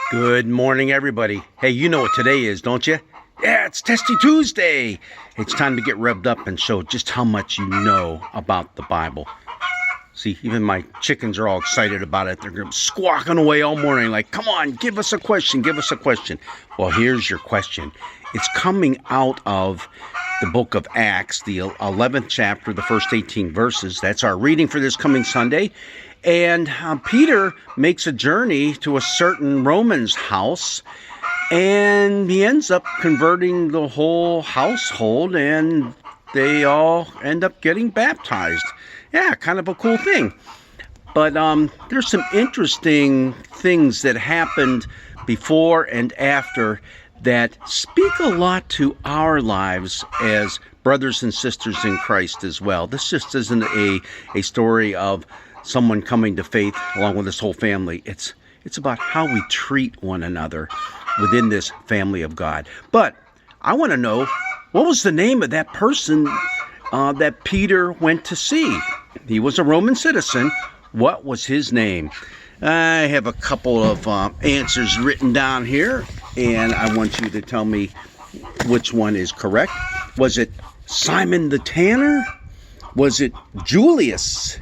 Good morning, everybody. Hey, you know what today is, don't you? Yeah, it's Testy Tuesday. It's time to get revved up and show just how much you know about the Bible. See, even my chickens are all excited about it. They're squawking away all morning like, come on, give us a question, give us a question. Well, here's your question. It's coming out of the book of Acts, the 11th chapter, the first 18 verses. That's our reading for this coming Sunday. And Peter makes a journey to a certain Roman's house, and he ends up converting the whole household, and they all end up getting baptized. Yeah, kind of a cool thing. But there's some interesting things that happened before and after that speak a lot to our lives as brothers and sisters in Christ as well. This just isn't a story of someone coming to faith along with this whole family. It's about how we treat one another within this family of God. But I want to know, what was the name of that person that Peter went to see? He was a Roman citizen. What was his name? I have a couple of answers written down here, and I want you to tell me which one is correct. Was it Simon the Tanner? Was it Julius?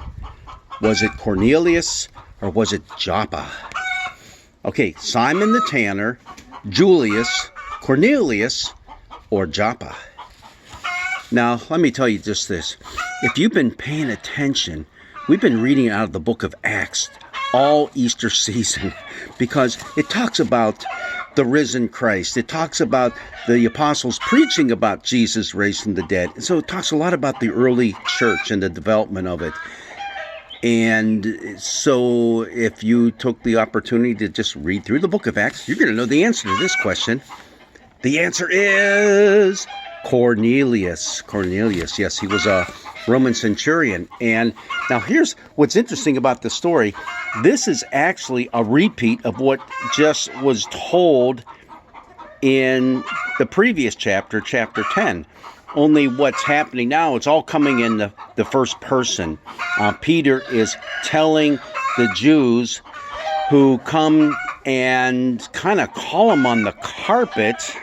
Was it Cornelius, or was it Joppa? Okay, Simon the Tanner, Julius, Cornelius, or Joppa. Now, let me tell you just this. If you've been paying attention, we've been reading out of the book of Acts all Easter season because it talks about the risen Christ. It talks about the apostles preaching about Jesus raised from the dead. And so it talks a lot about the early church and the development of it. And so if you took the opportunity to just read through the book of Acts, you're going to know the answer to this question. The answer is Cornelius. Cornelius, yes, he was a Roman centurion. And now here's what's interesting about the story. This is actually a repeat of what just was told in the previous chapter, chapter 10. Only what's happening now, it's all coming in the first person. Peter is telling the Jews who come and kind of call him on the carpet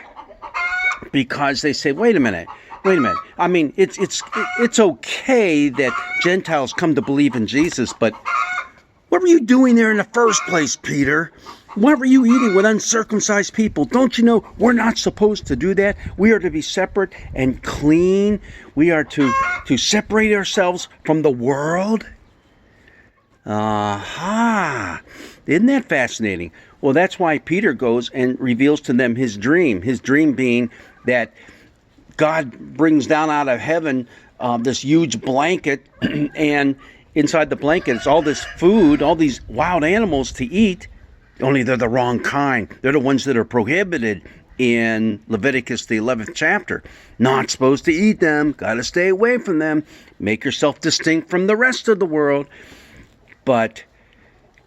because they say, wait a minute. I mean, it's okay that Gentiles come to believe in Jesus, but what were you doing there in the first place, Peter? What were you eating with uncircumcised people? Don't you know we're not supposed to do that? We are to be separate and clean. We are to separate ourselves from the world. Aha! Isn't that fascinating? Well, that's why Peter goes and reveals to them his dream. His dream being that God brings down out of heaven this huge blanket, and inside the blanket it's all this food, all these wild animals to eat. Only they're the wrong kind. They're the ones that are prohibited in Leviticus, the 11th chapter. Not supposed to eat them. Got to stay away from them. Make yourself distinct from the rest of the world. But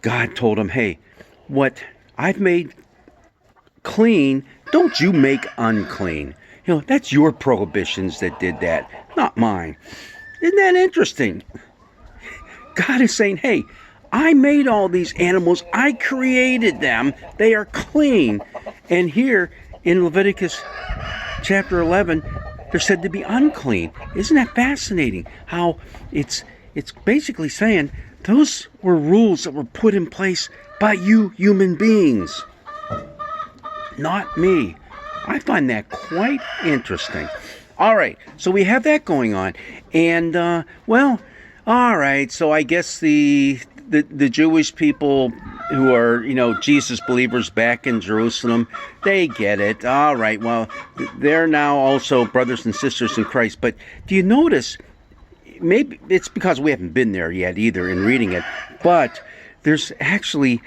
God told him, hey, what I've made clean, don't you make unclean. You know, that's your prohibitions that did that, not mine. Isn't that interesting? God is saying, hey, I made all these animals. I created them. They are clean. And here in Leviticus chapter 11, they're said to be unclean. Isn't that fascinating? How it's basically saying those were rules that were put in place by you human beings, not me. I find that quite interesting. All right, so we have that going on. And, well, all right, so I guess the Jewish people who are, Jesus believers back in Jerusalem, they get it. All right, well, they're now also brothers and sisters in Christ. But do you notice, maybe it's because we haven't been there yet either in reading it, but there's actually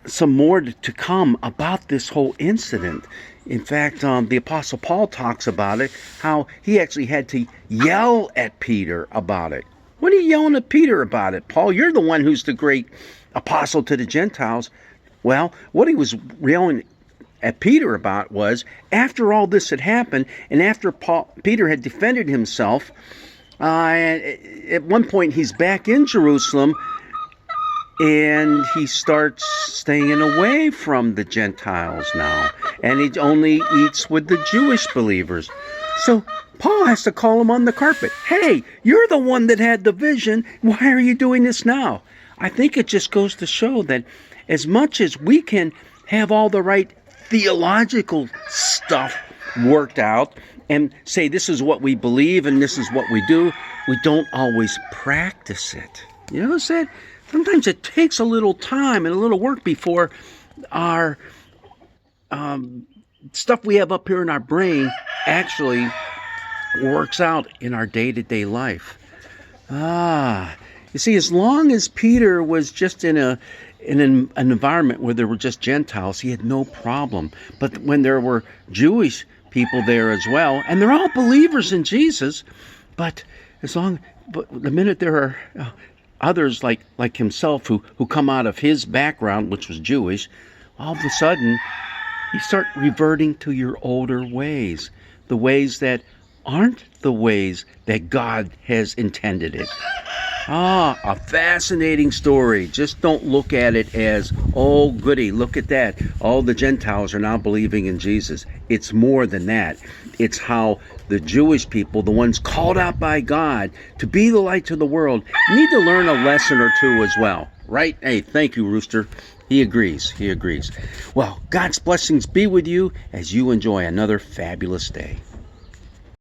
some more to come about this whole incident. In fact, the Apostle Paul talks about it, how he actually had to yell at Peter about it. What are you yelling at Peter about it, Paul? You're the one who's the great apostle to the Gentiles. Well, what he was yelling at Peter about was, after all this had happened, and after Peter had defended himself, at one point he's back in Jerusalem, And he starts staying away from the Gentiles now. And he only eats with the Jewish believers. So Paul has to call him on the carpet. Hey, you're the one that had the vision. Why are you doing this now? I think it just goes to show that as much as we can have all the right theological stuff worked out and say this is what we believe and this is what we do, we don't always practice it. You know what I'm saying? Sometimes it takes a little time and a little work before our stuff we have up here in our brain actually works out in our day-to-day life. You see, as long as Peter was just in an environment where there were just Gentiles, he had no problem. But when there were Jewish people there as well, and they're all believers in Jesus, but the minute there are others like himself who come out of his background, which was Jewish, all of a sudden you start reverting to your older ways, the ways that aren't the ways that God has intended it. A fascinating story. Just don't look at it as, oh goody, look at that. All the Gentiles are now believing in Jesus. It's more than that. It's how the Jewish people, the ones called out by God to be the light to the world, need to learn a lesson or two as well. Right? Hey, thank you, Rooster. He agrees. Well, God's blessings be with you as you enjoy another fabulous day.